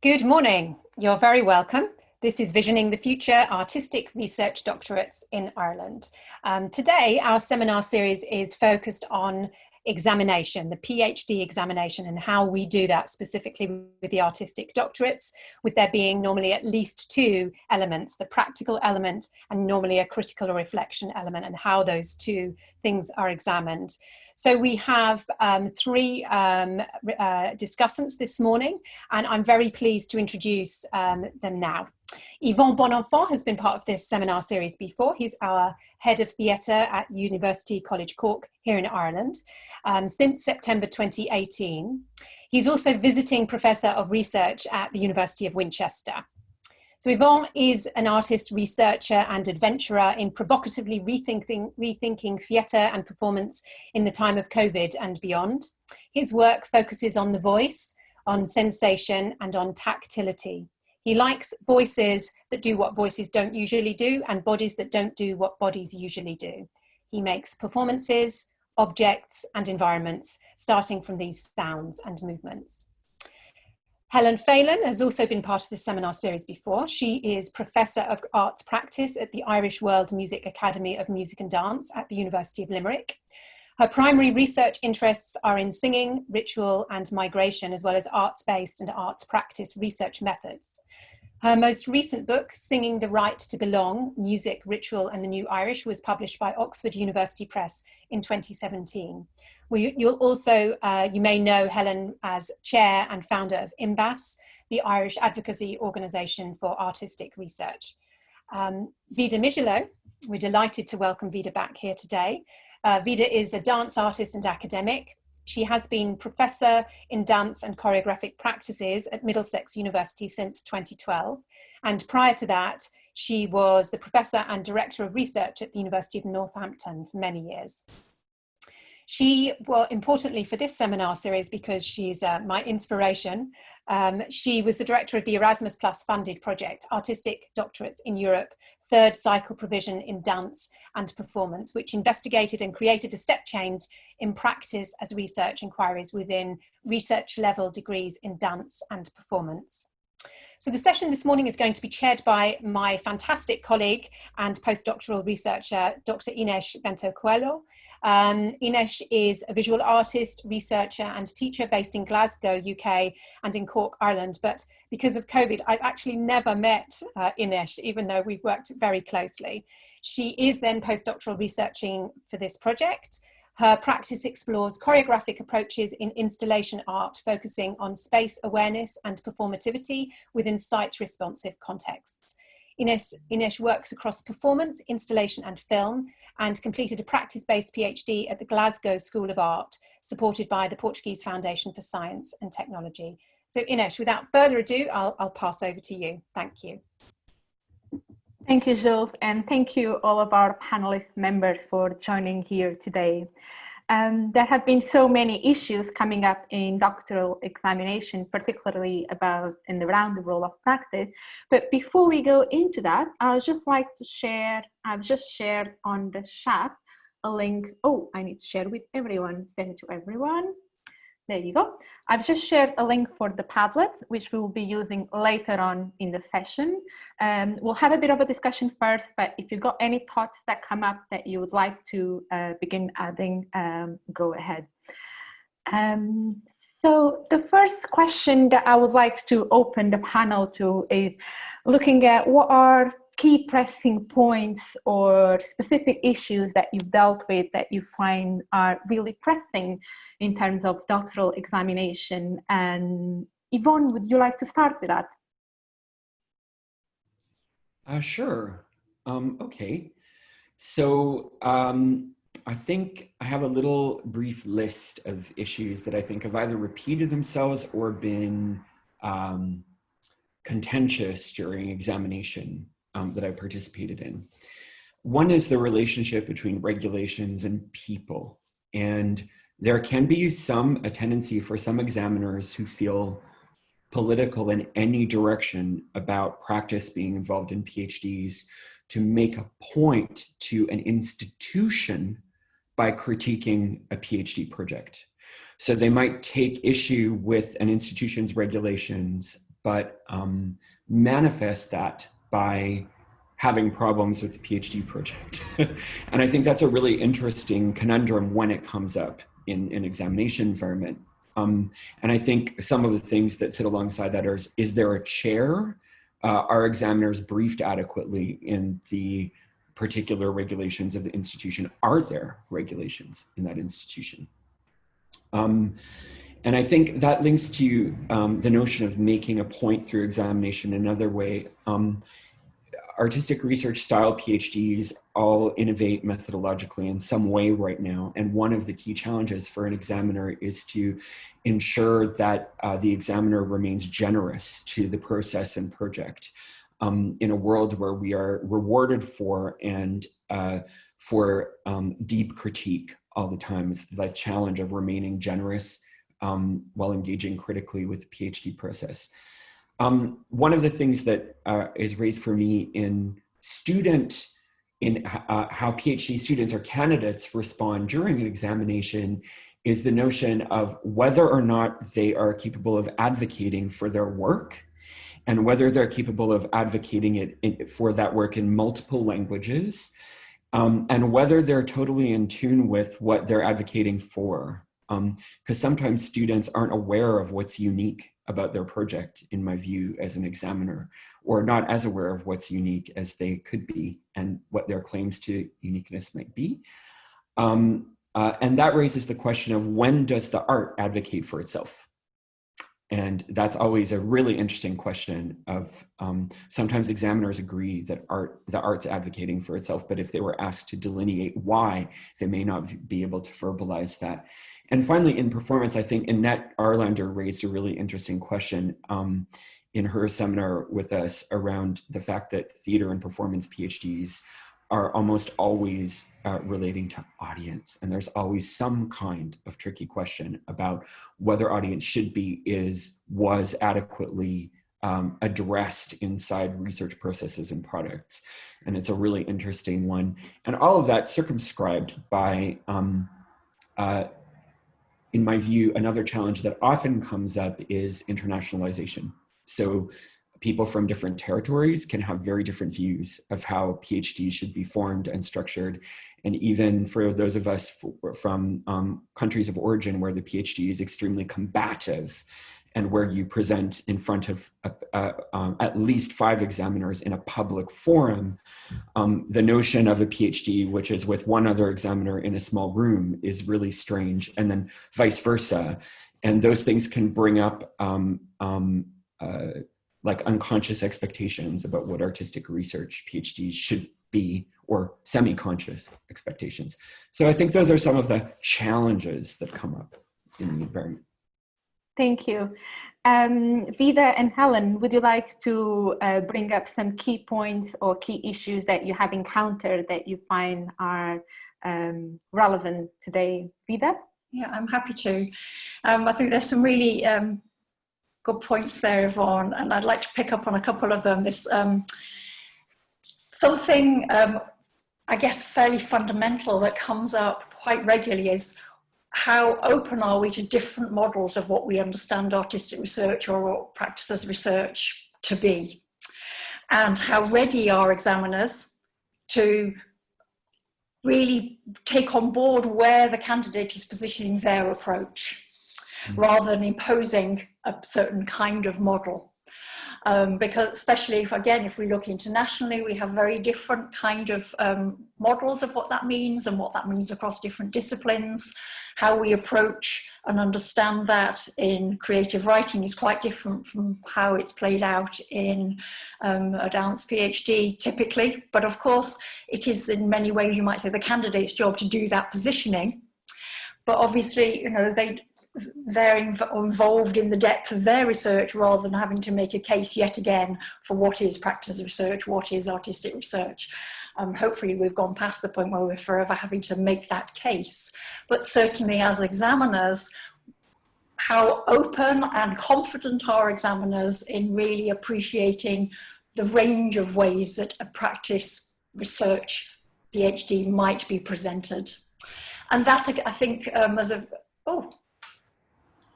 Good morning. You're very welcome. This is Visioning the Future Artistic Research Doctorates in Ireland. Today, our seminar series is focused on examination, the PhD examination, and how we do that specifically with the Artistic Doctorates, with there being normally at least two elements, the practical element and normally a critical or reflection element, and how those two things are examined. So we have three discussants this morning, and I'm very pleased to introduce them now. Yvon Bonenfant has been part of this seminar series before. He's our head of theatre at University College Cork here in Ireland since September 2018. He's also visiting professor of research at the University of Winchester. So Yvon is an artist, researcher and adventurer in provocatively rethinking theatre and performance in the time of COVID and beyond. His work focuses on the voice, on sensation and on tactility. He likes voices that do what voices don't usually do and bodies that don't do what bodies usually do. He makes performances, objects and environments starting from these sounds and movements. Helen Phelan has also been part of this seminar series before. She is Professor of Arts Practice at the Irish World Music Academy of Music and Dance at the University of Limerick. Her primary research interests are in singing, ritual and migration, as well as arts-based and arts practice research methods. Her most recent book, Singing the Right to Belong, Music, Ritual and the New Irish, was published by Oxford University Press in 2017. You may know Helen as chair and founder of IMBAS, the Irish advocacy organisation for artistic research. Vida Michelot, we're delighted to welcome Vida back here today. Vida is a dance artist and academic. She has been professor in dance and choreographic practices at Middlesex University since 2012. And prior to that, she was the professor and director of research at the University of Northampton for many years. She, well, importantly for this seminar series, because she's my inspiration, she was the director of the Erasmus Plus funded project, Artistic Doctorates in Europe, third cycle provision in dance and performance, which investigated and created a step change in practice as research inquiries within research level degrees in dance and performance. So the session this morning is going to be chaired by my fantastic colleague and postdoctoral researcher, Dr. Ines Bento Coelho. Ines is a visual artist, researcher and teacher based in Glasgow, UK and in Cork, Ireland. But because of COVID, I've actually never met Ines, even though we've worked very closely. She is then postdoctoral researching for this project. Her practice explores choreographic approaches in installation art, focusing on space awareness and performativity within site-responsive contexts. Ines works across performance, installation and film, and completed a practice-based PhD at the Glasgow School of Art, supported by the Portuguese Foundation for Science and Technology. So Ines, without further ado, I'll pass over to you. Thank you. Thank you, Jules, and thank you all of our panelist members for joining here today. There have been so many issues coming up in doctoral examination, particularly about and around the role of practice. But before we go into that, I'd just like to share, I've just shared on the chat a link. Oh, I need to share with everyone, send it to everyone. There you go. I've just shared a link for the Padlet, which we will be using later on in the session. We'll have a bit of a discussion first, but if you've got any thoughts that come up that you would like to begin adding, go ahead. So the first question that I would like to open the panel to is looking at what are key pressing points or specific issues that you've dealt with that you find are really pressing in terms of doctoral examination. And Yvonne, would you like to start with that? Sure. Okay. So I think I have a little brief list of issues that I think have either repeated themselves or been contentious during examination that I participated in. One is the relationship between regulations and people. And there can be a tendency for some examiners who feel political in any direction about practice being involved in PhDs to make a point to an institution by critiquing a PhD project. So they might take issue with an institution's regulations but manifest that by having problems with the PhD project. And I think that's a really interesting conundrum when it comes up in an examination environment. And I think some of the things that sit alongside that is there a chair? Are examiners briefed adequately in the particular regulations of the institution? Are there regulations in that institution? And I think that links to the notion of making a point through examination another way. Artistic research style PhDs all innovate methodologically in some way right now. And one of the key challenges for an examiner is to ensure that the examiner remains generous to the process and project in a world where we are rewarded for deep critique all the time. It's the challenge of remaining generous while engaging critically with the PhD process. One of the things that is raised for me in how PhD students or candidates respond during an examination is the notion of whether or not they are capable of advocating for their work, and whether they're capable of advocating for that work in multiple languages, and whether they're totally in tune with what they're advocating for. Because sometimes students aren't aware of what's unique about their project, in my view, as an examiner, or not as aware of what's unique as they could be and what their claims to uniqueness might be. And that raises the question of, when does the art advocate for itself? And that's always a really interesting question of, sometimes examiners agree that the art's advocating for itself, but if they were asked to delineate why, they may not be able to verbalize that. And finally, in performance, I think Annette Arlander raised a really interesting question in her seminar with us around the fact that theater and performance PhDs are almost always relating to audience. And there's always some kind of tricky question about whether audience was adequately addressed inside research processes and products. And it's a really interesting one. And all of that circumscribed by, in my view, another challenge that often comes up is internationalization. So people from different territories can have very different views of how PhDs should be formed and structured. And even for those of us from countries of origin where the PhD is extremely combative, and where you present in front of at least 5 examiners in a public forum, the notion of a PhD, which is with one other examiner in a small room, is really strange, and then vice versa. And those things can bring up like unconscious expectations about what artistic research PhDs should be, or semi-conscious expectations. So I think those are some of the challenges that come up in the environment. Thank you. Vida and Helen, would you like to bring up some key points or key issues that you have encountered that you find are relevant today? Vida? Yeah, I'm happy to. I think there's some really good points there, Yvonne, and I'd like to pick up on a couple of them. This something, I guess, fairly fundamental that comes up quite regularly is, how open are we to different models of what we understand artistic research or practices research to be? And how ready are examiners to really take on board where the candidate is positioning their approach, rather than imposing a certain kind of model? Because especially if we look internationally, we have very different kind of models of what that means and what that means across different disciplines. How we approach and understand that in creative writing is quite different from how it's played out in a dance PhD typically. But of course, it is in many ways, you might say, the candidate's job to do that positioning. But obviously, you know, they're involved in the depth of their research rather than having to make a case yet again for what is practice research, what is artistic research. Hopefully we've gone past the point where we're forever having to make that case. But certainly as examiners, how open and confident are examiners in really appreciating the range of ways that a practice research PhD might be presented? And that, I think,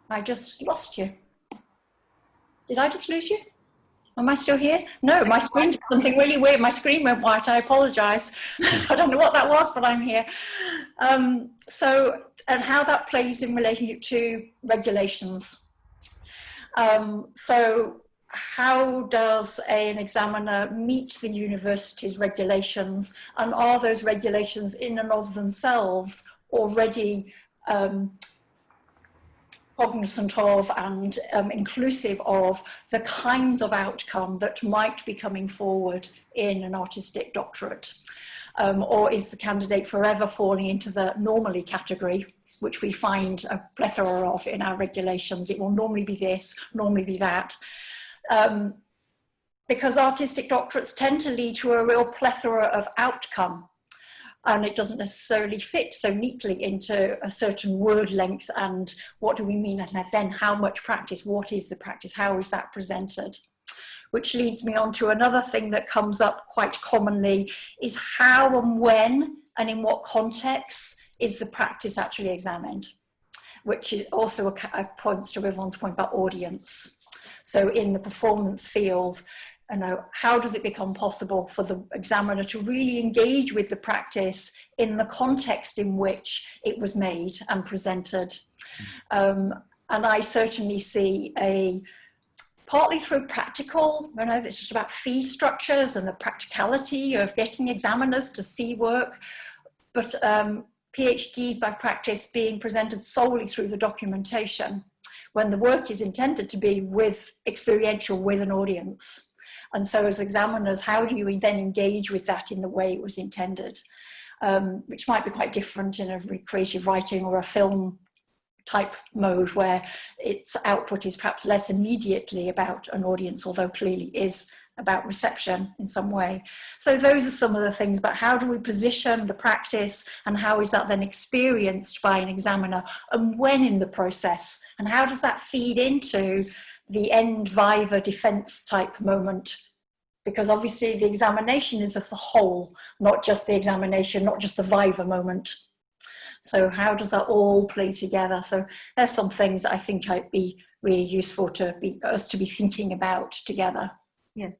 I just lost you. Did I just lose you? Am I still here? No, my screen did something really weird. My screen went white. I apologize. I don't know what that was, but I'm here. And how that plays in relationship to regulations. So how does an examiner meet the university's regulations, and are those regulations in and of themselves already cognizant of and inclusive of the kinds of outcome that might be coming forward in an artistic doctorate? Or is the candidate forever falling into the normally category, which we find a plethora of in our regulations? It will normally be this, normally be that. Because artistic doctorates tend to lead to a real plethora of outcome, and it doesn't necessarily fit so neatly into a certain word length. And what do we mean? And then how much practice? What is the practice? How is that presented? Which leads me on to another thing that comes up quite commonly, is how and when and in what context is the practice actually examined, which is also points to Yvonne's point about audience. So in the performance field, how does it become possible for the examiner to really engage with the practice in the context in which it was made and presented? And I certainly see partly through practical, it's just about fee structures and the practicality of getting examiners to see work, but PhDs by practice being presented solely through the documentation, when the work is intended to be experiential with an audience. And so as examiners, how do you then engage with that in the way it was intended? Which might be quite different in a creative writing or a film type mode, where its output is perhaps less immediately about an audience, although clearly is about reception in some way. So those are some of the things about how do we position the practice, and how is that then experienced by an examiner, and when in the process, and how does that feed into the end viva defense type moment? Because obviously the examination is of the whole, not just the examination, not just the viva moment. So how does that all play together? So there's some things that I think might be really useful to us to be thinking about together. Yes.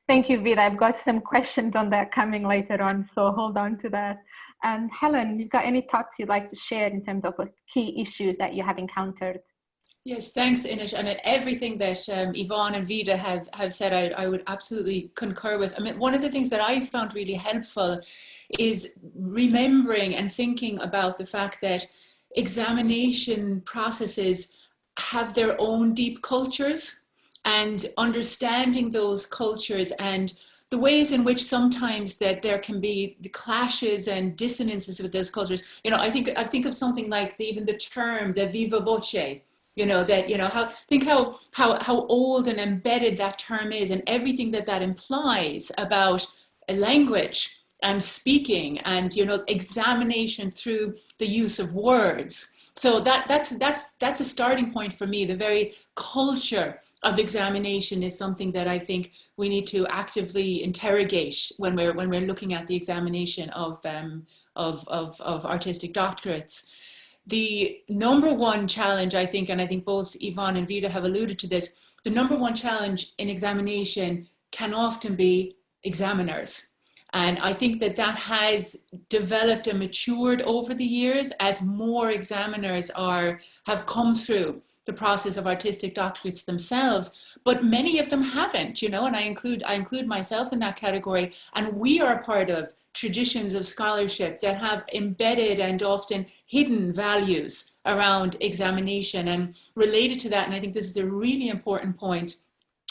Thank you, Vida. I've got some questions on that coming later on, so hold on to that. And Helen, you've got any thoughts you'd like to share in terms of key issues that you have encountered? Yes, thanks, Inish. And everything that Yvonne and Vida have said, I would absolutely concur with. I mean, one of the things that I found really helpful is remembering and thinking about the fact that examination processes have their own deep cultures, and understanding those cultures and the ways in which sometimes that there can be the clashes and dissonances with those cultures. I think of something like even the term, the viva voce, how old and embedded that term is, and everything that implies about a language and speaking and, examination through the use of words. So that's a starting point for me. The very culture of examination is something that I think we need to actively interrogate when we're looking at the examination of artistic doctorates. The number one challenge, I think, and I think both Yvonne and Vida have alluded to this, the number one challenge in examination can often be examiners. And I think that has developed and matured over the years as more examiners have come through the process of artistic doctorates themselves, but many of them haven't, and I include myself in that category. And we are part of traditions of scholarship that have embedded and often hidden values around examination. And related to that, and I think this is a really important point,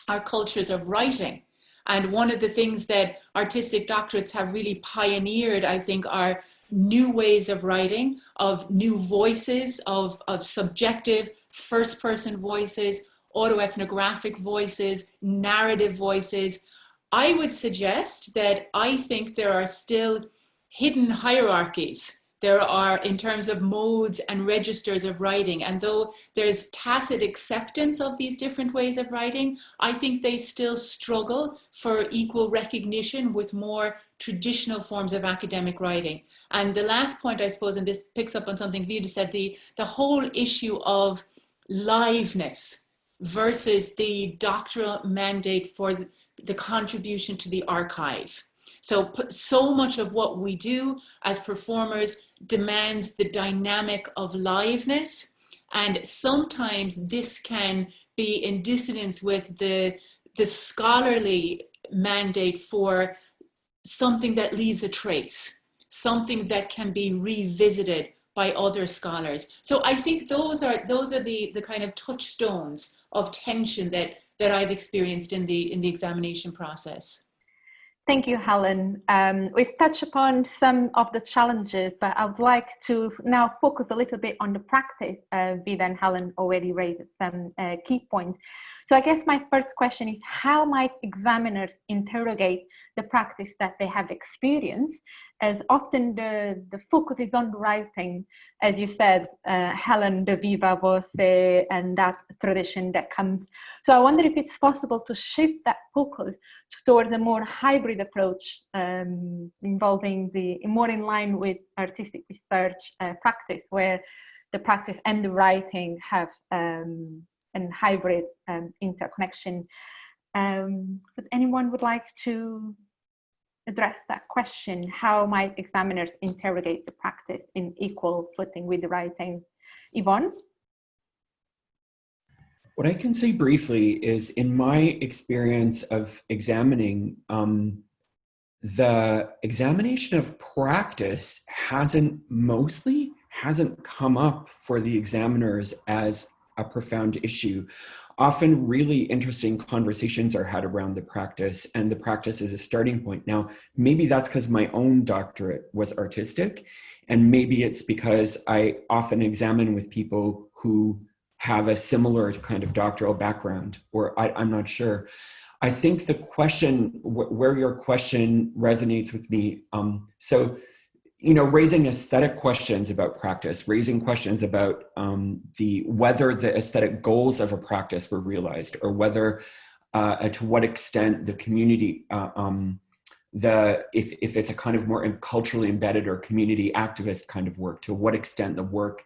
are cultures of writing. And one of the things that artistic doctorates have really pioneered, I think, are new ways of writing, of new voices, of subjective first-person voices, autoethnographic voices, narrative voices. I would suggest that I think there are still hidden hierarchies. There are, in terms of modes and registers of writing, and though there's tacit acceptance of these different ways of writing, I think they still struggle for equal recognition with more traditional forms of academic writing. And the last point, I suppose, and this picks up on something Vida said, the whole issue of liveness, versus the doctoral mandate for the contribution to the archive. So much of what we do as performers demands the dynamic of liveness, and sometimes this can be in dissonance with the scholarly mandate for something that leaves a trace, something that can be revisited by other scholars. So I think those are the kind of touchstones of tension that I've experienced in the examination process. Thank you, Helen. We've touched upon some of the challenges, but I would like to now focus a little bit on the practice. Vida and Helen already raised some key points. So I guess my first question is, how might examiners interrogate the practice that they have experienced, as often the focus is on writing, as you said, Helen, the viva voce and that tradition that comes. So I wonder if it's possible to shift that focus towards a more hybrid approach, involving more in line with artistic research practice, where the practice and the writing have and hybrid interconnection. But anyone would like to address that question? How might examiners interrogate the practice in equal footing with the writing? Yvonne? What I can say briefly is, in my experience of examining, the examination of practice mostly hasn't come up for the examiners as a profound issue. Often really interesting conversations are had around the practice, and the practice is a starting point. Now, maybe that's because my own doctorate was artistic, and maybe it's because I often examine with people who have a similar kind of doctoral background, or I'm not sure. I think the question, where your question resonates with me, raising aesthetic questions about practice, raising questions about whether the aesthetic goals of a practice were realized, or whether, to what extent the community, if it's a kind of more culturally embedded or community activist kind of work, to what extent the work,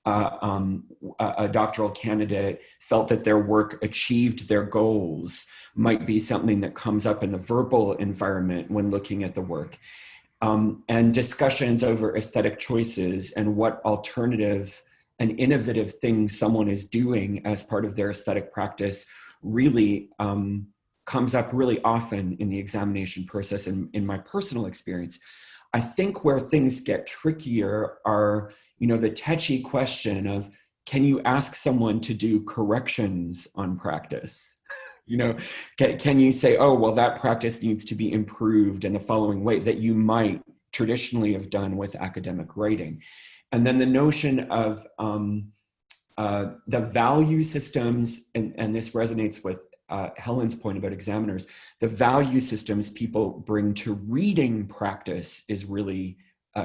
a doctoral candidate felt that their work achieved their goals, might be something that comes up in the verbal environment when looking at the work. And discussions over aesthetic choices and what alternative and innovative things someone is doing as part of their aesthetic practice really comes up really often in the examination process. In my personal experience, I think where things get trickier are, the touchy question of, can you ask someone to do corrections on practice? Can you say, oh, well, that practice needs to be improved in the following way, that you might traditionally have done with academic writing? And then the notion of the value systems, and this resonates with Helen's point about examiners, the value systems people bring to reading practice is really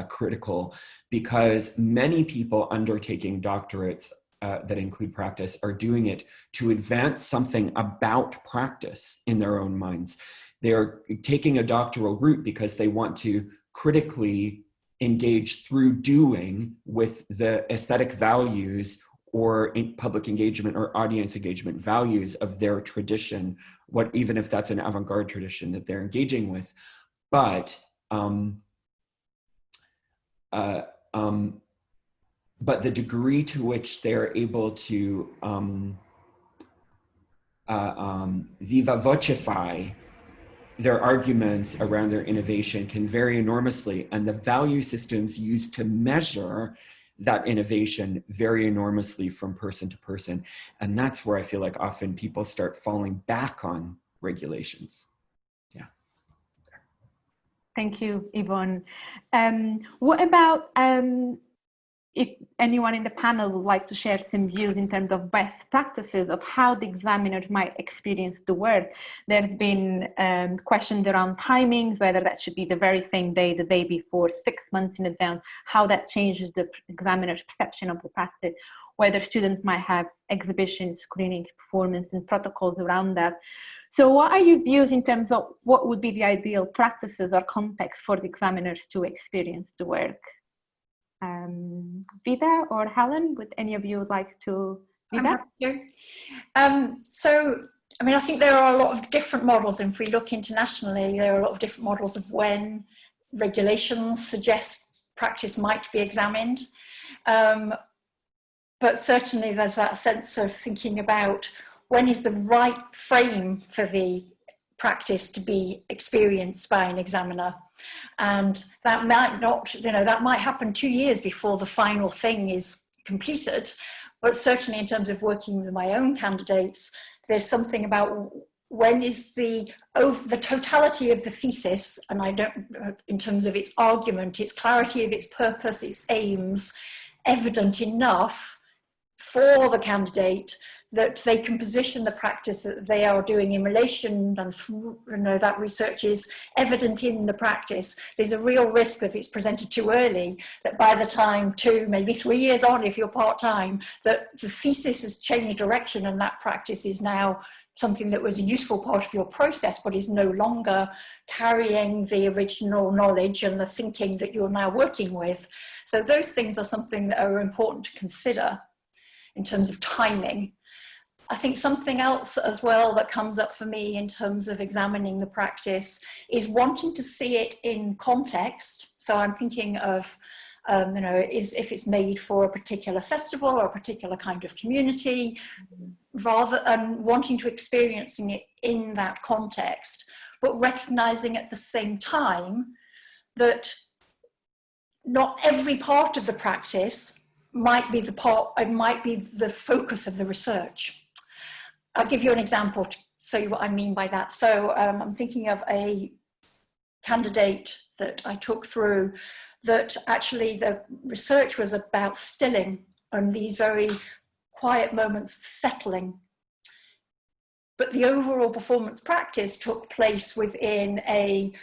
critical, because many people undertaking doctorates that include practice are doing it to advance something about practice in their own minds. They're taking a doctoral route because they want to critically engage through doing with the aesthetic values or in public engagement or audience engagement values of their tradition, even if that's an avant-garde tradition that they're engaging with. But the degree to which they're able to viva vocify their arguments around their innovation can vary enormously, and the value systems used to measure that innovation vary enormously from person to person. And that's where I feel like often people start falling back on regulations. Yeah. Thank you, Yvonne. What about if anyone in the panel would like to share some views in terms of best practices of how the examiners might experience the work? There's been questions around timings, whether that should be the very same day, the day before, 6 months in advance, how that changes the examiner's perception of the practice, whether students might have exhibitions, screenings, performance, and protocols around that. So what are your views in terms of what would be the ideal practices or context for the examiners to experience the work? Vida or Helen, would any of you like to Vida? So, I mean, I think there are a lot of different models, and if we look internationally, there are a lot of different models of when regulations suggest practice might be examined. But certainly there's that sense of thinking about when is the right frame for the practice to be experienced by an examiner. And that might not, that might happen 2 years before the final thing is completed. But certainly in terms of working with my own candidates, there's something about when is the totality of the thesis, and I don't, in terms of its argument, its clarity of its purpose, its aims, evident enough for the candidate that they can position the practice that they are doing in relation, and that research is evident in the practice. There's a real risk that if it's presented too early, that by the time 2, maybe 3 years on, if you're part-time, that the thesis has changed direction and that practice is now something that was a useful part of your process, but is no longer carrying the original knowledge and the thinking that you're now working with. So those things are something that are important to consider in terms of timing. I think something else as well that comes up for me in terms of examining the practice is wanting to see it in context. So I'm thinking of, if it's made for a particular festival or a particular kind of community, rather than wanting to experiencing it in that context, but recognizing at the same time that not every part of the practice might be the focus of the research. I'll give you an example to show you what I mean by that. So I'm thinking of a candidate that I took through that actually the research was about stilling and these very quiet moments of settling. But the overall performance practice took place within a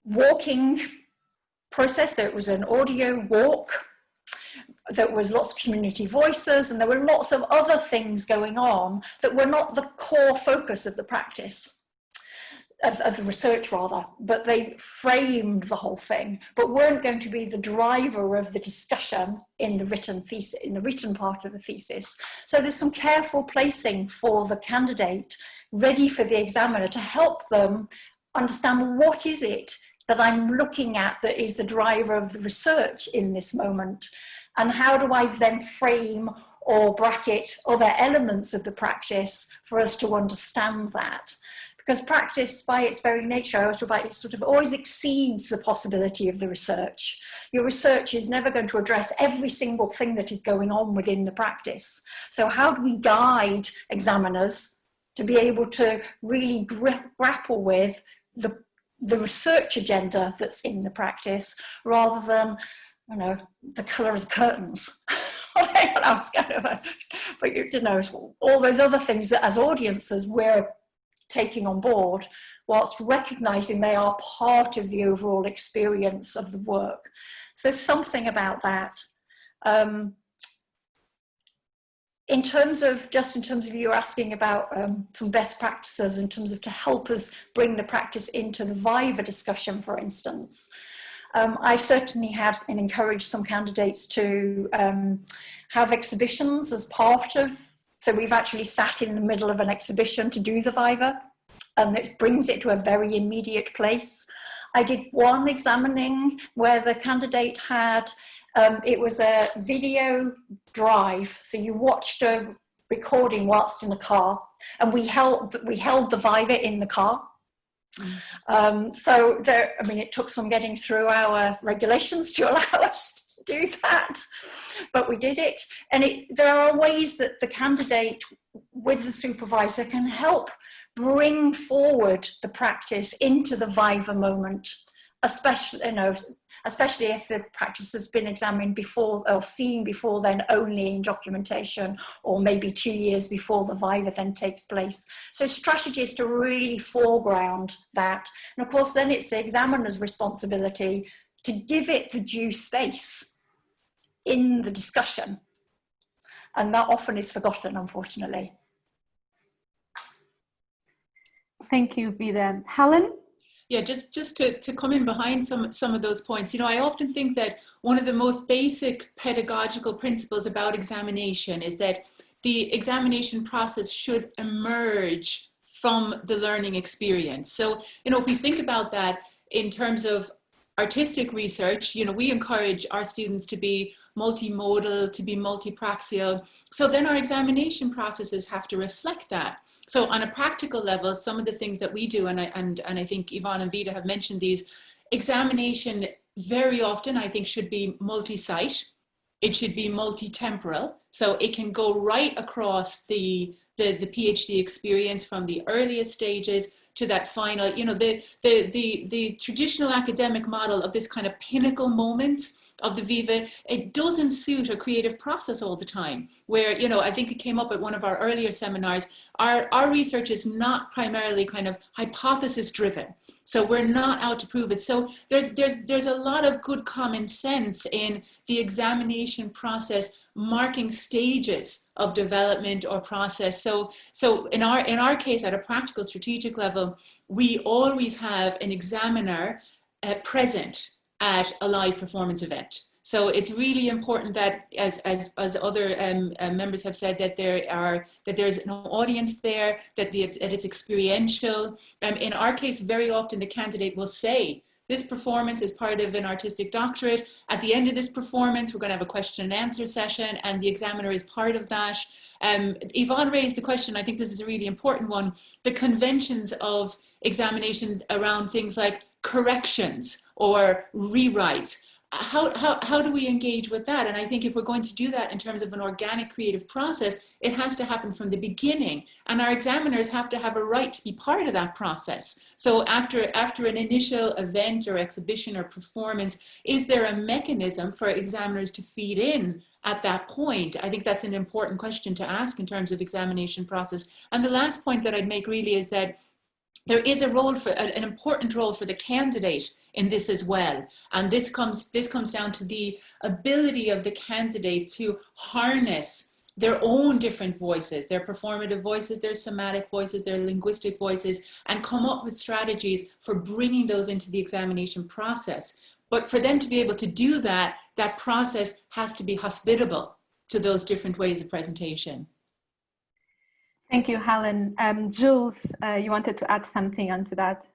walking process. There was an audio walk. There was lots of community voices, and there were lots of other things going on that were not the core focus of the practice, of the research rather, but they framed the whole thing, but weren't going to be the driver of the discussion in the written thesis, in the written part of the thesis. So there's some careful placing for the candidate ready for the examiner to help them understand what is it that I'm looking at that is the driver of the research in this moment. And how do I then frame or bracket other elements of the practice for us to understand that? Because practice, by its very nature, it sort of always exceeds the possibility of the research. Your research is never going to address every single thing that is going on within the practice. So how do we guide examiners to be able to really grapple with the research agenda that's in the practice, rather than the colour of the curtains. But all those other things that as audiences we're taking on board, whilst recognising they are part of the overall experience of the work. So something about that. In terms of you asking about some best practices in terms of to help us bring the practice into the Viva discussion, for instance. I've certainly had and encouraged some candidates to have exhibitions as part of, so we've actually sat in the middle of an exhibition to do the Viva, and it brings it to a very immediate place. I did one examining where the candidate had, it was a video drive, so you watched a recording whilst in a car, and we held the Viva in the car. So there, it took some getting through our regulations to allow us to do that, but we did it. And there are ways that the candidate with the supervisor can help bring forward the practice into the Viva moment, especially if the practice has been examined before or seen before then only in documentation, or maybe 2 years before the Viva then takes place. So strategies to really foreground that. And of course, then it's the examiner's responsibility to give it the due space in the discussion. And that often is forgotten, unfortunately. Thank you, Vida. Helen? Yeah, just to come in behind some of those points, you know, I often think that one of the most basic pedagogical principles about examination is that the examination process should emerge from the learning experience. So, you know, if we think about that in terms of artistic research, you know, we encourage our students to be multimodal, to be multipraxial. So then our examination processes have to reflect that. So on a practical level, some of the things that we do, and I think Yvonne and Vida have mentioned these, examination very often I think should be multi-site. It should be multi-temporal. So it can go right across the PhD experience from the earliest stages to that final, you know, the traditional academic model of this kind of pinnacle moment of the Viva, it doesn't suit a creative process all the time, where, you know, I think it came up at one of our earlier seminars, our research is not primarily kind of hypothesis driven. So we're not out to prove it. So there's a lot of good common sense in the examination process marking stages of development or process. So in our case, at a practical strategic level, we always have an examiner present at a live performance event. So it's really important that, as other members have said, that there's an audience there, that it's experiential. In our case, very often the candidate will say, this performance is part of an artistic doctorate. At the end of this performance, we're going to have a question and answer session, and the examiner is part of that. Yvonne raised the question, I think this is a really important one, the conventions of examination around things like corrections or rewrites. How do we engage with that? And I think if we're going to do that in terms of an organic creative process, it has to happen from the beginning. And our examiners have to have a right to be part of that process. So after an initial event or exhibition or performance, is there a mechanism for examiners to feed in at that point? I think that's an important question to ask in terms of examination process. And the last point that I'd make really is that there is a role for an important role for the candidate in this as well. And this comes down to the ability of the candidate to harness their own different voices, their performative voices, their somatic voices, their linguistic voices, and come up with strategies for bringing those into the examination process. But for them to be able to do that, that process has to be hospitable to those different ways of presentation. Thank you, Helen. Jules, you wanted to add something onto that?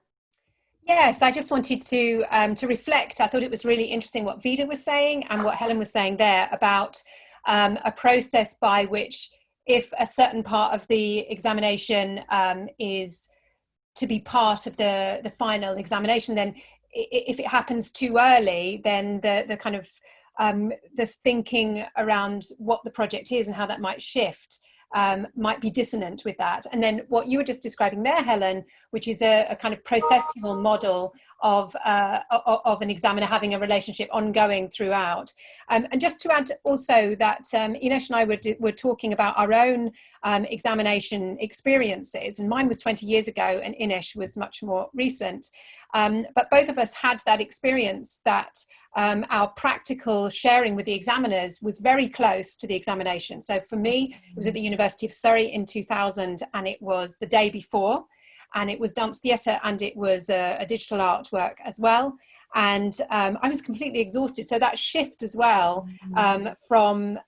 Yes, I just wanted to reflect. I thought it was really interesting what Vida was saying and what Helen was saying there about a process by which, if a certain part of the examination is to be part of the final examination, then if it happens too early, then the kind of the thinking around what the project is and how that might shift might be dissonant with that. And then what you were just describing there, Helen, which is a kind of processual model of an examiner having a relationship ongoing throughout. And just to add also that Ines and I were talking about our own examination experiences, and mine was 20 years ago and Ines was much more recent. But both of us had that experience that our practical sharing with the examiners was very close to the examination. So for me, it was at the University of Surrey in 2000, and it was the day before, and it was dance theatre, and it was a digital artwork as well. And I was completely exhausted. So that shift as well from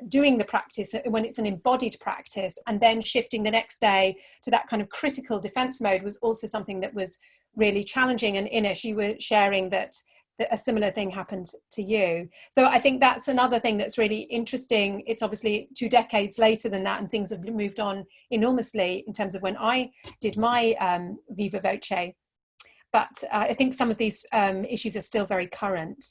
doing the practice when it's an embodied practice, and then shifting the next day to that kind of critical defence mode was also something that was really challenging. And Ines, you were sharing that a similar thing happened to you. So I think that's another thing that's really interesting. It's obviously 2 decades later than that, and things have moved on enormously in terms of when I did my Viva Voce. But I think some of these issues are still very current.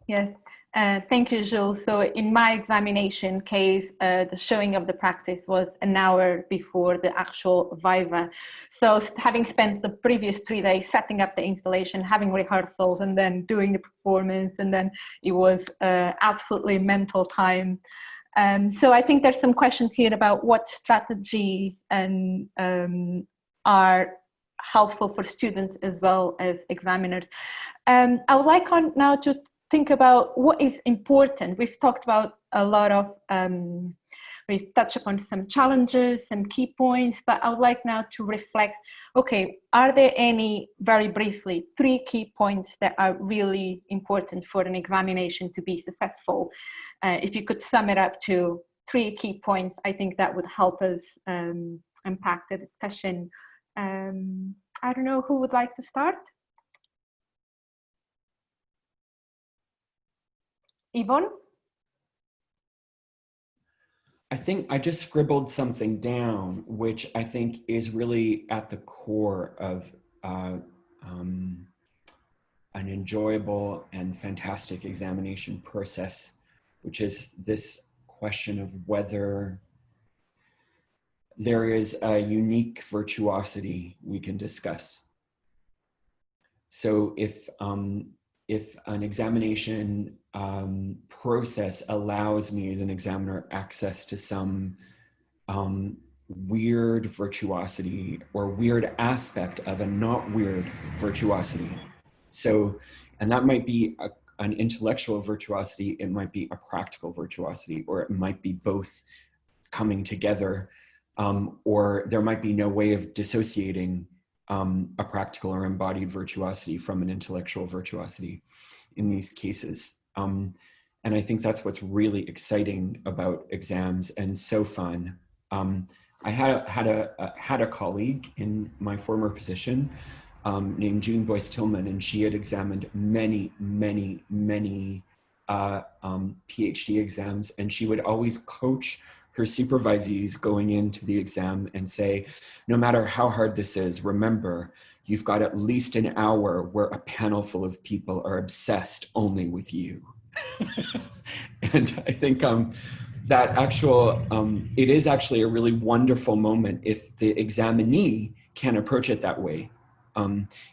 Yes, thank you, Jules. So in my examination case, the showing of the practice was an hour before the actual Viva. So having spent the previous 3 days setting up the installation, having rehearsals, and then doing the performance, and then it was absolutely mental time. So I think there's some questions here about what strategies and are helpful for students as well as examiners. I would like now to think about what is important. We've talked about a lot of we've touched upon some challenges, some key points, but I would like now to reflect, okay, are there any, very briefly, 3 key points that are really important for an examination to be successful? If you could sum it up to 3 key points, I think that would help us unpack the discussion. I don't know who would like to start. Yvonne? I think I just scribbled something down, which I think is really at the core of an enjoyable and fantastic examination process, which is this question of whether there is a unique virtuosity we can discuss. So if an examination process allows me as an examiner access to some weird virtuosity or weird aspect of a not weird virtuosity. So, and that might be an intellectual virtuosity, it might be a practical virtuosity, or it might be both coming together, or there might be no way of dissociating a practical or embodied virtuosity from an intellectual virtuosity in these cases. And I think that's what's really exciting about exams and so fun. I had a colleague in my former position named June Boyce Tillman, and she had examined many PhD exams, and she would always coach her supervisees going into the exam and say, no matter how hard this is, remember, you've got at least an hour where a panel full of people are obsessed only with you. And I think that it is actually a really wonderful moment if the examinee can approach it that way,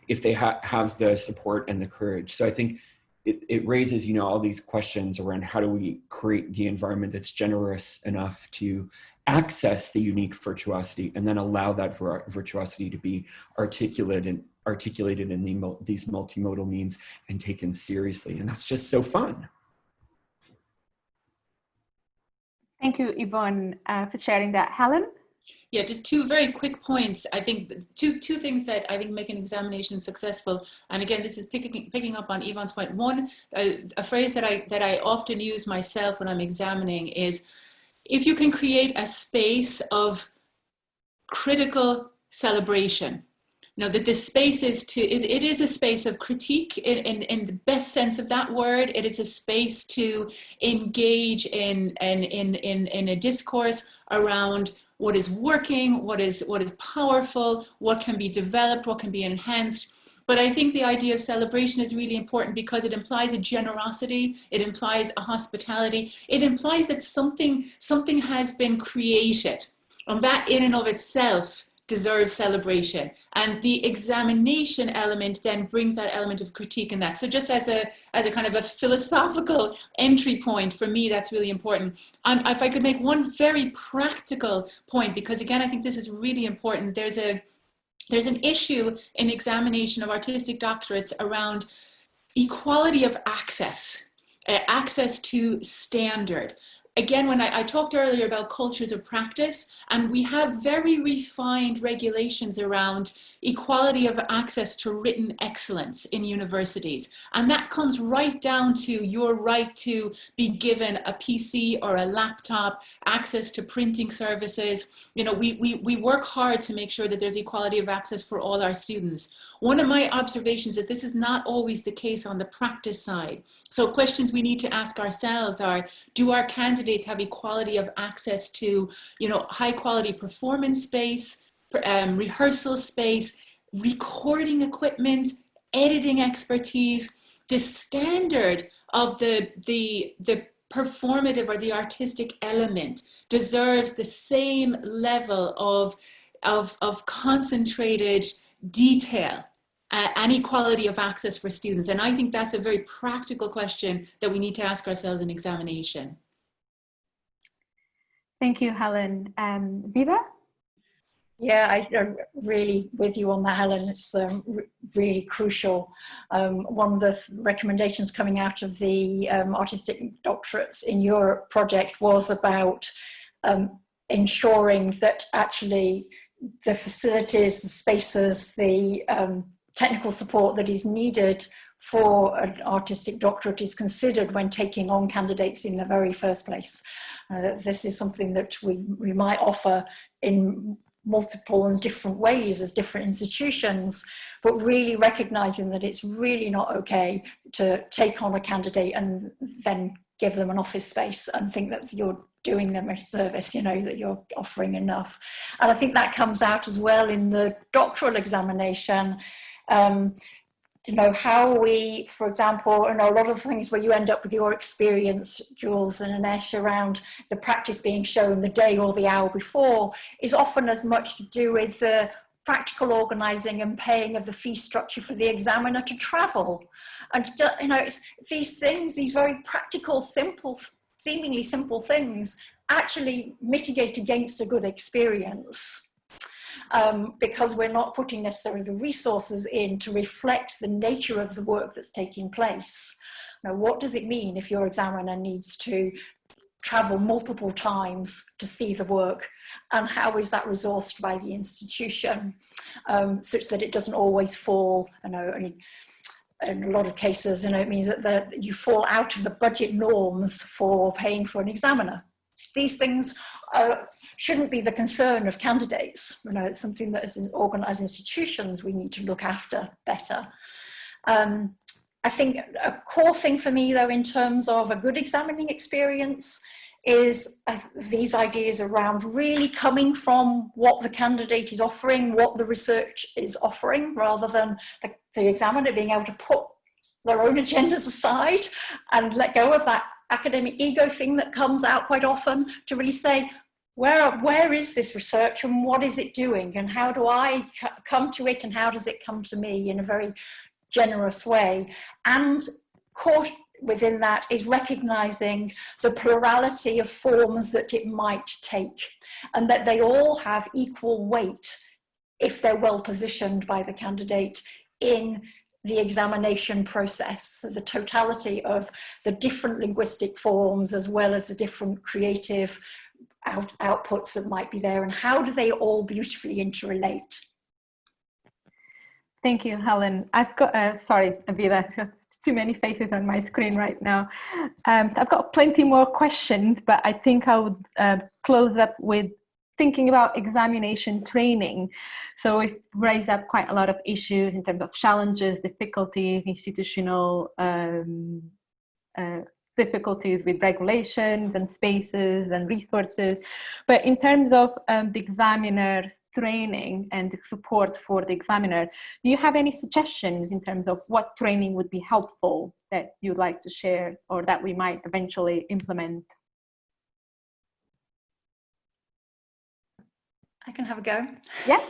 if they have the support and the courage. So I think it raises, you know, all these questions around how do we create the environment that's generous enough to access the unique virtuosity and then allow that virtuosity to be articulated in these multimodal means and taken seriously. And that's just so fun. Thank you, Yvonne, for sharing that. Helen? Yeah, just 2 very quick points. I think two things that I think make an examination successful. And again, this is picking up on Yvonne's point. One, a phrase that I often use myself when I'm examining is, if you can create a space of critical celebration. You know, that this space it is a space of critique in the best sense of that word. It is a space to engage in a discourse around what is working, what is powerful, what can be developed, what can be enhanced. But I think the idea of celebration is really important because it implies a generosity, it implies a hospitality, it implies that something has been created, and that in and of itself deserves celebration. And the examination element then brings that element of critique in that. So just as a kind of a philosophical entry point, for me, that's really important. If I could make one very practical point, because again, I think this is really important. There's an issue in examination of artistic doctorates around equality of access, access to standard. Again, when I talked earlier about cultures of practice, and we have very refined regulations around equality of access to written excellence in universities. And that comes right down to your right to be given a PC or a laptop, access to printing services. You know, we work hard to make sure that there's equality of access for all our students. One of my observations is that this is not always the case on the practice side. So questions we need to ask ourselves are, do our candidates have equality of access to, you know, high quality performance space, rehearsal space, recording equipment, editing expertise? The standard of the performative or the artistic element deserves the same level of concentrated detail and equality of access for students. And I think that's a very practical question that we need to ask ourselves in examination. Thank you, Helen. Vida? Yeah, I'm really with you on that, Helen. It's really crucial. One of the recommendations coming out of the Artistic Doctorates in Europe project was about ensuring that actually the facilities, the spaces, the technical support that is needed for an artistic doctorate is considered when taking on candidates in the very first place. This is something that we might offer in multiple and different ways as different institutions, but really recognizing that it's really not okay to take on a candidate and then give them an office space and think that you're doing them a service, you know, that you're offering enough. And I think that comes out as well in the doctoral examination. You know, how we, for example, you know, a lot of things where you end up with your experience, Jules and Anesh, around the practice being shown the day or the hour before is often as much to do with the practical organising and paying of the fee structure for the examiner to travel. And, you know, it's these things, these very practical, simple, seemingly simple things actually mitigate against a good experience. Because we're not putting necessarily the resources in to reflect the nature of the work that's taking place. Now, what does it mean if your examiner needs to travel multiple times to see the work, and how is that resourced by the institution, such that it doesn't always fall, you know, in a lot of cases, you know, it means that you fall out of the budget norms for paying for an examiner. These things shouldn't be the concern of candidates. You know, it's something that as organised institutions we need to look after better. I think a core thing for me, though, in terms of a good examining experience is these ideas around really coming from what the candidate is offering, what the research is offering, rather than the examiner being able to put their own agendas aside and let go of that academic ego thing that comes out quite often, to really say, where is this research and what is it doing, and how do I come to it, and how does it come to me in a very generous way. And caught within that is recognizing the plurality of forms that it might take, and that they all have equal weight if they're well positioned by the candidate in the examination process. So the totality of the different linguistic forms as well as the different creative outputs that might be there, and how do they all beautifully interrelate. Thank you, Helen. I've got, sorry, Avila, I've got too many faces on my screen right now. I've got plenty more questions, but I think I would close up with thinking about examination training. So we've raised up quite a lot of issues in terms of challenges, difficulties, institutional difficulties with regulations and spaces and resources. But in terms of the examiner training and the support for the examiner, do you have any suggestions in terms of what training would be helpful that you'd like to share, or that we might eventually implement? I can have a go. Yeah.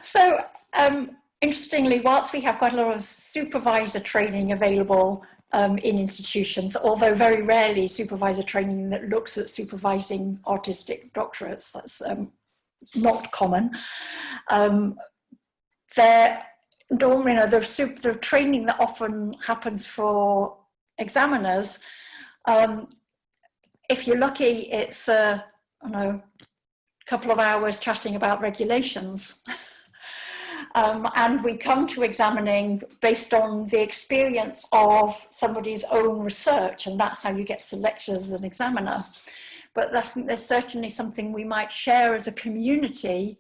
So interestingly, whilst we have quite a lot of supervisor training available in institutions, although very rarely supervisor training that looks at supervising artistic doctorates, that's not common. The training that often happens for examiners, if you're lucky, it's I don't know, couple of hours chatting about regulations. And we come to examining based on the experience of somebody's own research, and that's how you get selected as an examiner. But there's certainly something we might share as a community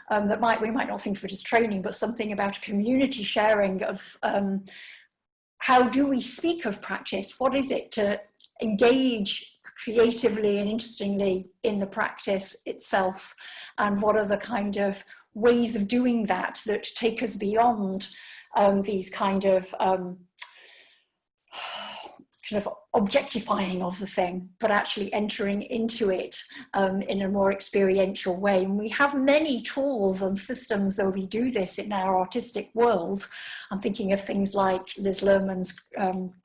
that we might not think of it as training, but something about community sharing of how do we speak of practice? What is it to engage creatively and interestingly in the practice itself, and what are the kind of ways of doing that that take us beyond these kind of objectifying of the thing, but actually entering into it in a more experiential way. And we have many tools and systems that we do this in our artistic world. I'm thinking of things like Liz Lerman's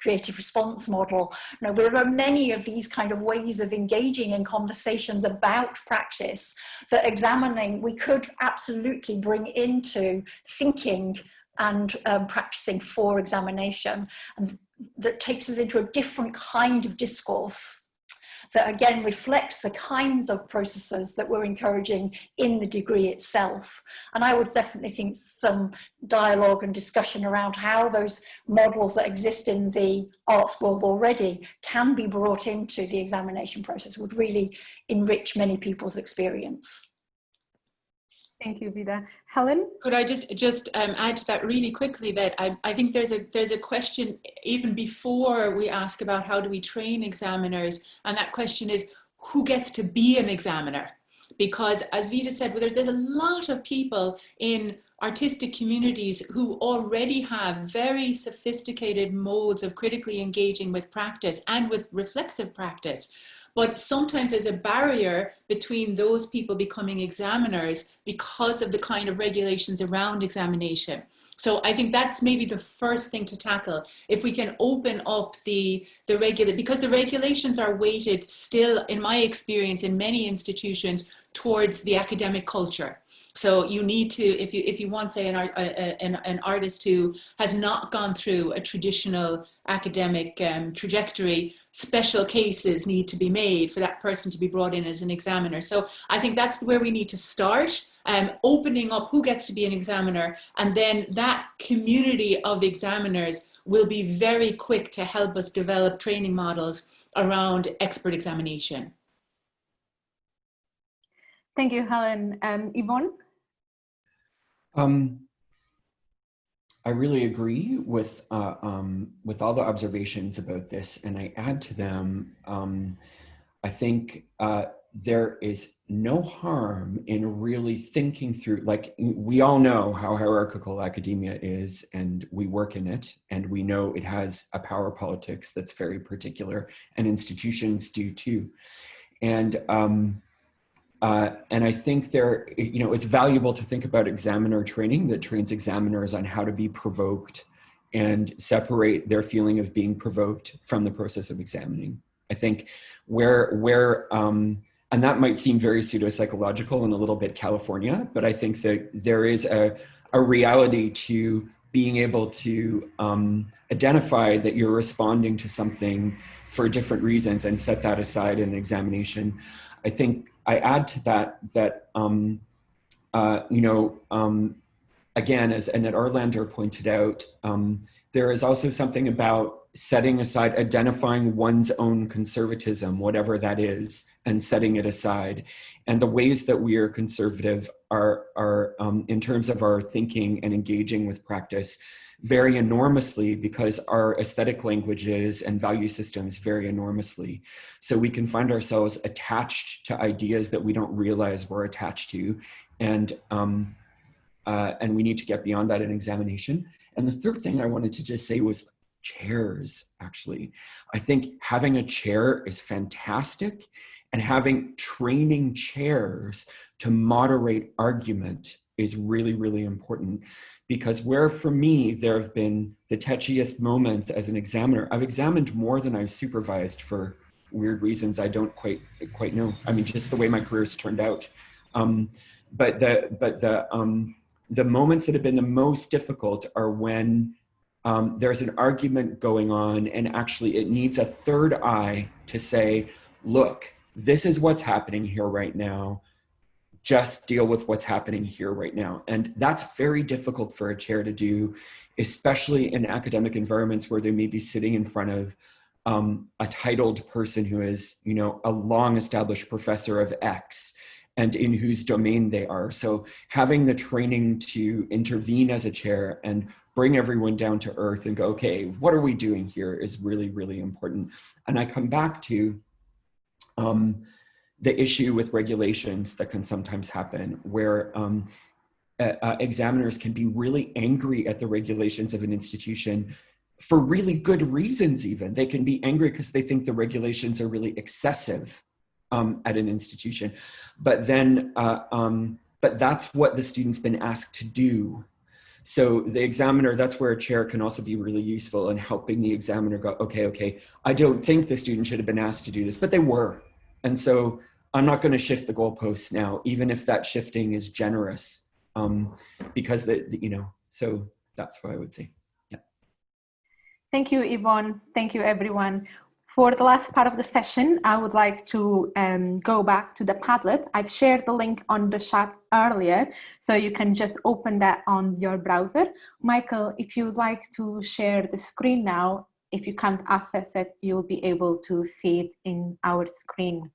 creative response model. You know, there are many of these kind of ways of engaging in conversations about practice that examining we could absolutely bring into thinking and practicing for examination, and that takes us into a different kind of discourse that again reflects the kinds of processes that we're encouraging in the degree itself. And I would definitely think some dialogue and discussion around how those models that exist in the arts world already can be brought into the examination process would really enrich many people's experience. Thank you, Vida. Helen? Could I just add to that really quickly that I think there's a question even before we ask about how do we train examiners, and that question is who gets to be an examiner? Because as Vida said, there's a lot of people in artistic communities who already have very sophisticated modes of critically engaging with practice and with reflexive practice. But sometimes there's a barrier between those people becoming examiners because of the kind of regulations around examination. So I think that's maybe the first thing to tackle. If we can open up the because the regulations are weighted still, in my experience, in many institutions towards the academic culture. So you need to, if you want, say, an artist who has not gone through a traditional academic trajectory, special cases need to be made for that person to be brought in as an examiner. So I think that's where we need to start, opening up who gets to be an examiner, and then that community of examiners will be very quick to help us develop training models around expert examination. Thank you, Helen. Yvonne? I really agree with all the observations about this, and I add to them. I think there is no harm in really thinking through, like, we all know how hierarchical academia is, and we work in it, and we know it has a power politics that's very particular, and institutions do too. And I think it's valuable to think about examiner training that trains examiners on how to be provoked and separate their feeling of being provoked from the process of examining. I think and that might seem very pseudo-psychological and a little bit California, but I think that there is a reality to being able to identify that you're responding to something for different reasons and set that aside in examination. I think I add to that again, as Annette Arlander pointed out, there is also something about setting aside, identifying one's own conservatism, whatever that is, and setting it aside. And the ways that we are conservative are in terms of our thinking and engaging with practice, vary enormously because our aesthetic languages and value systems vary enormously. So we can find ourselves attached to ideas that we don't realize we're attached to. And we need to get beyond that in examination. And the third thing I wanted to just say was chairs, actually. I think having a chair is fantastic, and having training chairs to moderate argument is really, really important, because where for me, there have been the touchiest moments as an examiner. I've examined more than I've supervised for weird reasons I don't quite know. I mean, just the way my career's turned out. But the moments that have been the most difficult are when there's an argument going on and actually it needs a third eye to say, look, this is what's happening here right now. Just deal with what's happening here right now. And that's very difficult for a chair to do, especially in academic environments where they may be sitting in front of a titled person who is, a long established professor of X and in whose domain they are. So having the training to intervene as a chair and bring everyone down to earth and go, okay, what are we doing here is really, really important. And I come back to the issue with regulations that can sometimes happen, where examiners can be really angry at the regulations of an institution for really good reasons even. They can be angry because they think the regulations are really excessive at an institution. But then, but that's what the student's been asked to do. So the examiner, that's where a chair can also be really useful in helping the examiner go, okay, I don't think the student should have been asked to do this, but they were. And so I'm not going to shift the goalposts now, even if that shifting is generous, because so that's what I would say. Yeah. Thank you, Yvonne. Thank you, everyone. For the last part of the session, I would like to go back to the Padlet. I've shared the link on the chat earlier, so you can just open that on your browser. Michael, if you would like to share the screen now, if you can't access it, you'll be able to see it in our screen.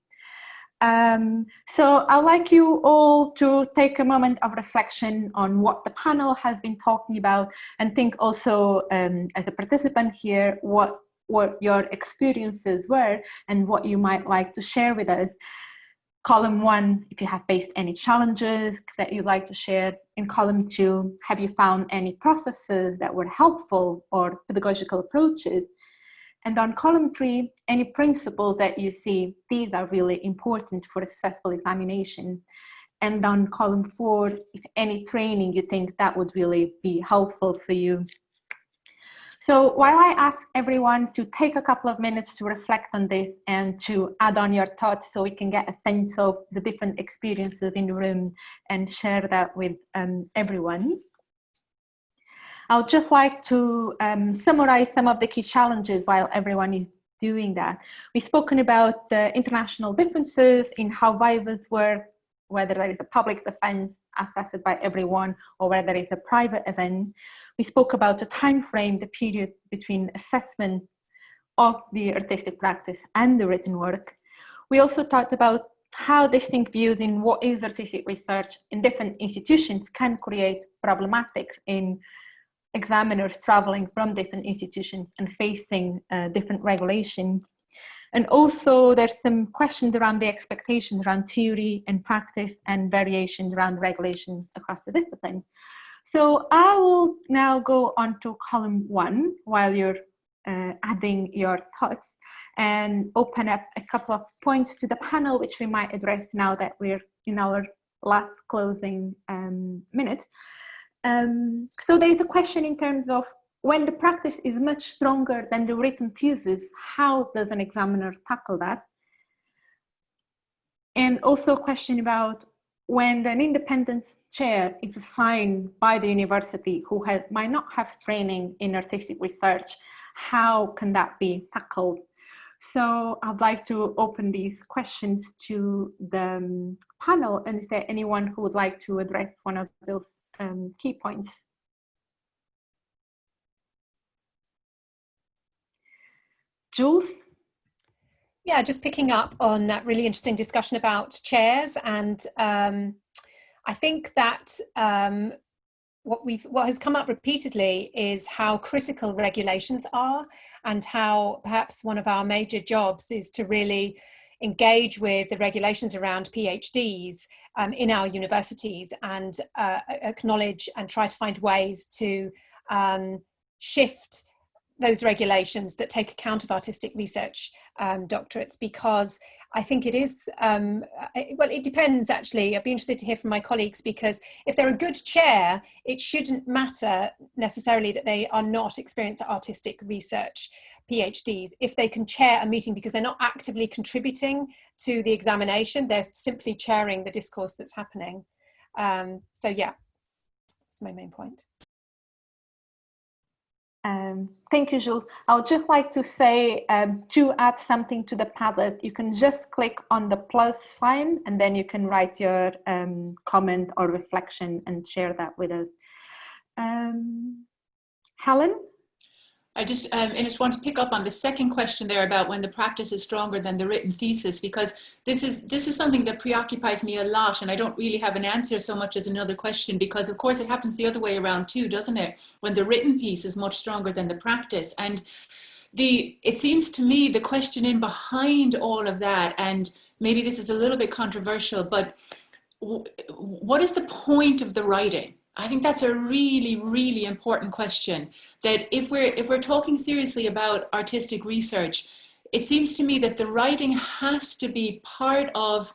So I'd like you all to take a moment of reflection on what the panel has been talking about, and think also as a participant here, what your experiences were and what you might like to share with us. Column 1, if you have faced any challenges that you'd like to share. In column 2, have you found any processes that were helpful or pedagogical approaches? And on column 3, any principles that you see, these are really important for a successful examination. And on column 4, if any training you think that would really be helpful for you. So while I ask everyone to take a couple of minutes to reflect on this and to add on your thoughts so we can get a sense of the different experiences in the room and share that with everyone, I would just like to summarize some of the key challenges while everyone is doing that. We've spoken about the international differences in how vivas work, whether there is a public defense assessed by everyone or whether it's a private event. We spoke about the time frame, the period between assessment of the artistic practice and the written work. We also talked about how distinct views in what is artistic research in different institutions can create problematics in examiners traveling from different institutions and facing different regulations. And also there's some questions around the expectations around theory and practice and variations around regulation across the disciplines. So I will now go on to column 1 while you're adding your thoughts, and open up a couple of points to the panel, which we might address now that we're in our last closing minute. So there is a question in terms of, when the practice is much stronger than the written thesis, how does an examiner tackle that? And also a question about, when an independent chair is assigned by the university who might not have training in artistic research, how can that be tackled? So I'd like to open these questions to the panel, and is there anyone who would like to address one of those key points? Jules? Yeah, just picking up on that really interesting discussion about chairs, and I think that what has come up repeatedly is how critical regulations are, and how perhaps one of our major jobs is to really engage with the regulations around PhDs in our universities, and acknowledge and try to find ways to shift those regulations that take account of artistic research doctorates, because I think it is, well, it depends actually. I'd be interested to hear from my colleagues, because if they're a good chair, it shouldn't matter necessarily that they are not experienced at artistic research PhDs. If they can chair a meeting because they're not actively contributing to the examination, they're simply chairing the discourse that's happening. So yeah, that's my main point. Thank you, Jules. I would just like to say, to add something to the Padlet, you can just click on the plus sign, and then you can write your comment or reflection and share that with us. Helen? I just want to pick up on the second question there about when the practice is stronger than the written thesis, because this is something that preoccupies me a lot, and I don't really have an answer so much as another question, because of course it happens the other way around too, doesn't it? When the written piece is much stronger than the practice. And it seems to me the question in behind all of that, and maybe this is a little bit controversial, but what is the point of the writing? I think that's a really, really important question, that if we're talking seriously about artistic research, it seems to me that the writing has to be part of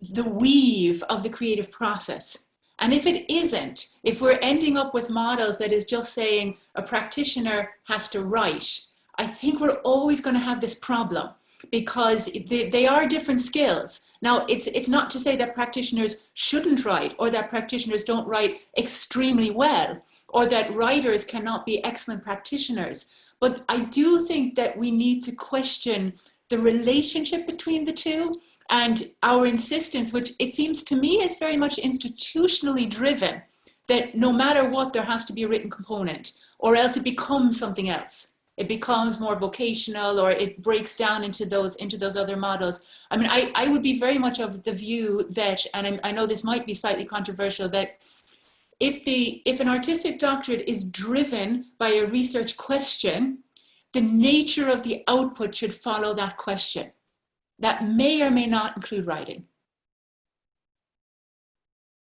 the weave of the creative process. And if it isn't, if we're ending up with models that is just saying a practitioner has to write, I think we're always going to have this problem, because they are different skills. Now, it's not to say that practitioners shouldn't write, or that practitioners don't write extremely well, or that writers cannot be excellent practitioners. But I do think that we need to question the relationship between the two, and our insistence, which it seems to me is very much institutionally driven, that no matter what, there has to be a written component, or else it becomes something else. It becomes more vocational, or it breaks down into those other models. I mean, I would be very much of the view that, and I know this might be slightly controversial, that if an artistic doctorate is driven by a research question, the nature of the output should follow that question. That may or may not include writing.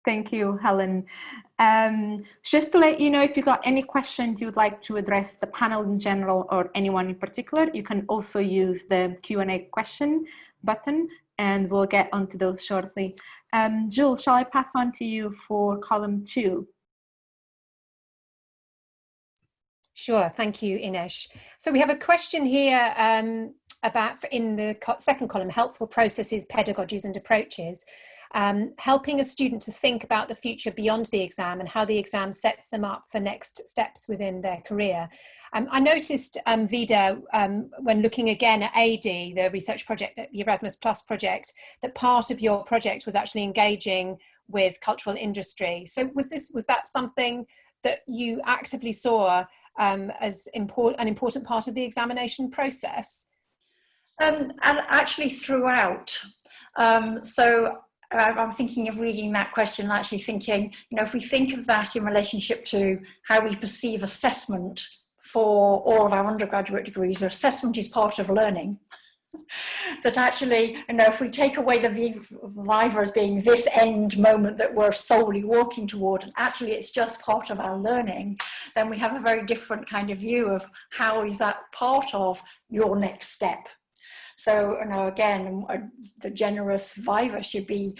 Thank you, Helen. Just to let you know, if you've got any questions you would like to address the panel in general or anyone in particular, you can also use the Q&A question button, and we'll get onto those shortly. Jules, shall I pass on to you for column 2? Sure, thank you, Ines. So we have a question here about, in the second column, helpful processes, pedagogies and approaches, helping a student to think about the future beyond the exam and how the exam sets them up for next steps within their career. I noticed, Vida, when looking again at AD, the research project, the Erasmus Plus project, that part of your project was actually engaging with cultural industry. So was that something that you actively saw as an important part of the examination process? And actually throughout. So I'm thinking of reading that question and actually thinking, you know, if we think of that in relationship to how we perceive assessment for all of our undergraduate degrees, assessment is part of learning. That actually, you know, if we take away the Viva as being this end moment that we're solely walking toward, and actually it's just part of our learning, then we have a very different kind of view of how is that part of your next step. So, you know, again, the generous Viva should be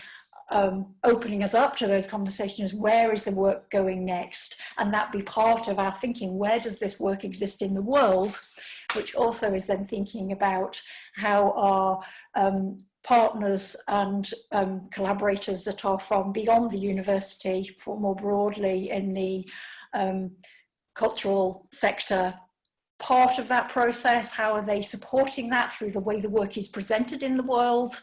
opening us up to those conversations. Where is the work going next? And that be part of our thinking. Where does this work exist in the world? Which also is then thinking about how our partners and collaborators that are from beyond the university, for more broadly in the cultural sector, part of that process. How are they supporting that through the way the work is presented in the world?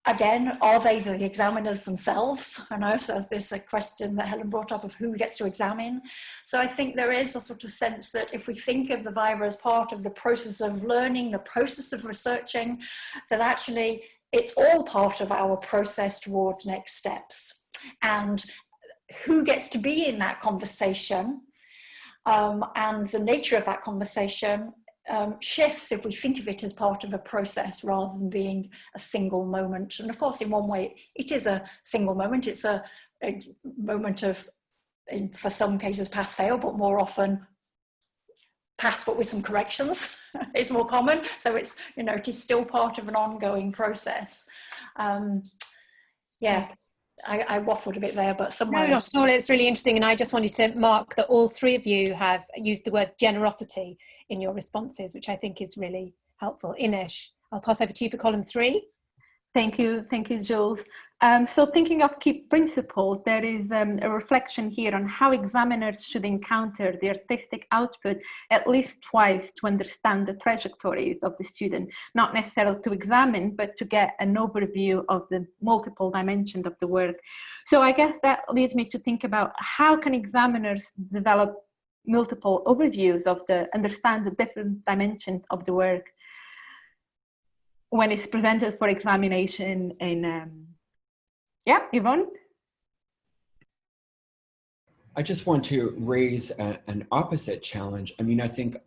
Again, are they the examiners themselves? I know, so there's a question that Helen brought up of who gets to examine. So I think there is a sort of sense that if we think of the Viva as part of the process of learning, the process of researching, that actually it's all part of our process towards next steps. And who gets to be in that conversation and the nature of that conversation shifts if we think of it as part of a process rather than being a single moment. And of course, in one way, it is a single moment. It's a moment of, for some cases, pass-fail, but more often pass but with some corrections is more common. So it's, you know, it is still part of an ongoing process. Yeah. I waffled a bit there, but somewhere... No, not at all. It's really interesting. And I just wanted to mark that all three of you have used the word generosity in your responses, which I think is really helpful. Ines, I'll pass over to you for column 3. Thank you, Jules. So thinking of key principles, there is a reflection here on how examiners should encounter the artistic output at least twice to understand the trajectories of the student, not necessarily to examine, but to get an overview of the multiple dimensions of the work. So I guess that leads me to think about how can examiners develop multiple overviews of understand the different dimensions of the work when it's presented for examination in, yeah, Yvonne? I just want to raise an opposite challenge. I mean, I think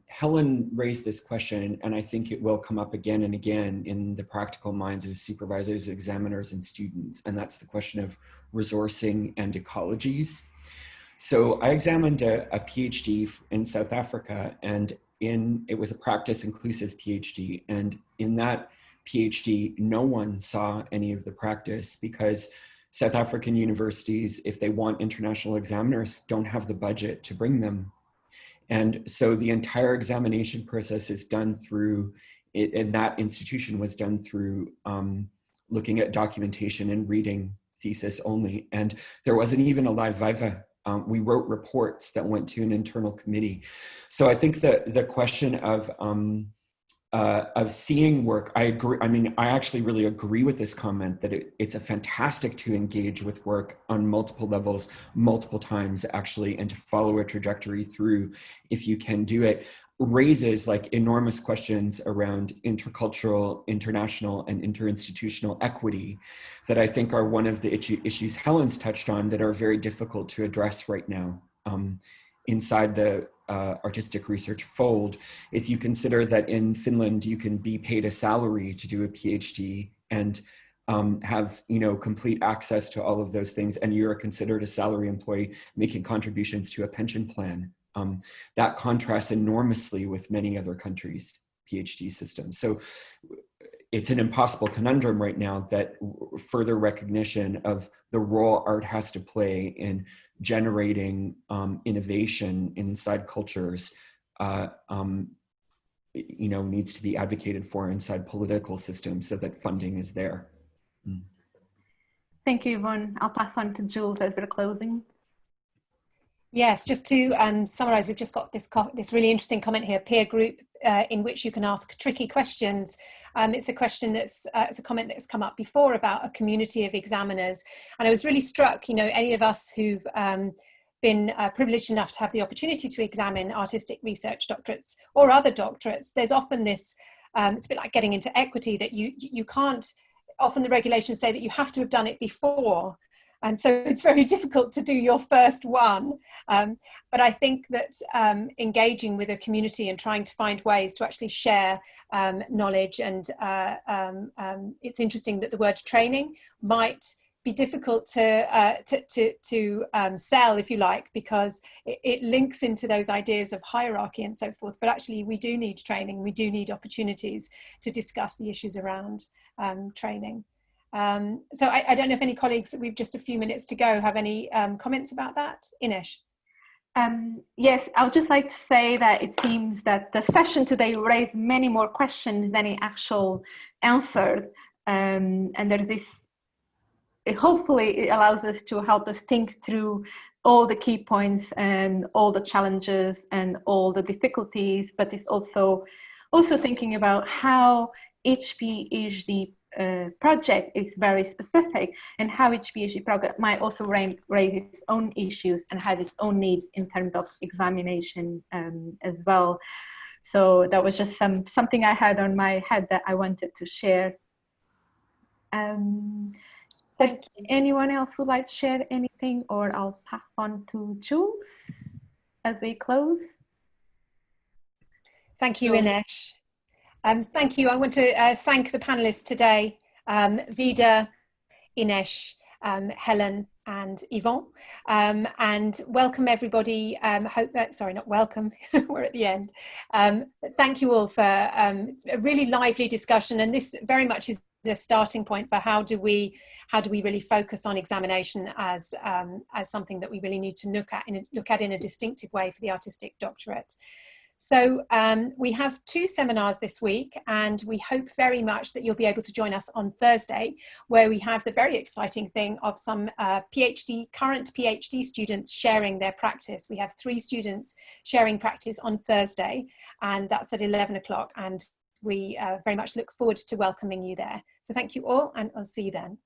Helen raised this question, and I think it will come up again and again in the practical minds of supervisors, examiners, and students, and that's the question of resourcing and ecologies. So I examined a PhD in South Africa, and it was a practice inclusive PhD, and in that PhD, no one saw any of the practice because South African universities, if they want international examiners, don't have the budget to bring them. And so the entire examination process is done through, in that institution was done through looking at documentation and reading Thesis only. And there wasn't even a live Viva We wrote reports that went to an internal committee. So I think that the question of seeing work, I agree. I mean, I actually really agree with this comment that it's a fantastic to engage with work on multiple levels, multiple times actually, and to follow a trajectory through, if you can do it, raises like enormous questions around intercultural, international, and interinstitutional equity that I think are one of the issues Helen's touched on that are very difficult to address right now inside the artistic research fold. If you consider that in Finland, you can be paid a salary to do a PhD and have, you know, complete access to all of those things, and you're considered a salary employee making contributions to a pension plan. That contrasts enormously with many other countries' PhD systems. So it's an impossible conundrum right now that further recognition of the role art has to play in generating innovation inside cultures, you know, needs to be advocated for inside political systems so that funding is there. Thank you, Yvonne. I'll pass on to Jules as we're closing. Yes, just to summarize, we've just got this really interesting comment here, peer group in which you can ask tricky questions. It's a question that's, it's a comment that's come up before about a community of examiners. And I was really struck, you know, any of us who've been privileged enough to have the opportunity to examine artistic research doctorates or other doctorates, there's often this, it's a bit like getting into equity, that you can't, often the regulations say that you have to have done it before. And so it's very difficult to do your first one. But I think that engaging with a community and trying to find ways to actually share knowledge, and it's interesting that the word training might be difficult to sell, if you like, because it links into those ideas of hierarchy and so forth. But actually we do need training. We do need opportunities to discuss the issues around training. So I don't know if any colleagues, we've just a few minutes to go, have any comments about that? Ines? Yes, I would just like to say that it seems that the session today raised many more questions than it actually answered. And there's this, hopefully it allows us to help us think through all the key points and all the challenges and all the difficulties, but it's also thinking about how each PhD project is very specific, and how each PhD project might also raise its own issues and have its own needs in terms of examination as well. So that was just something I had on my head that I wanted to share. Does anyone else would like to share anything, or I'll pass on to Jules as we close? Thank you, Ines. Thank you. I want to thank the panelists today, Vida, Ines, Helen and Yvonne, and welcome everybody. Sorry, not welcome, we're at the end. Thank you all for a really lively discussion, and this very much is a starting point for how do we really focus on examination as something that we really need to look at in a distinctive way for the artistic doctorate. So we have 2 seminars this week, and we hope very much that you'll be able to join us on Thursday, where we have the very exciting thing of some current PhD students sharing their practice. We have 3 students sharing practice on Thursday, and that's at 11 o'clock, and we very much look forward to welcoming you there. So thank you all, and I'll see you then.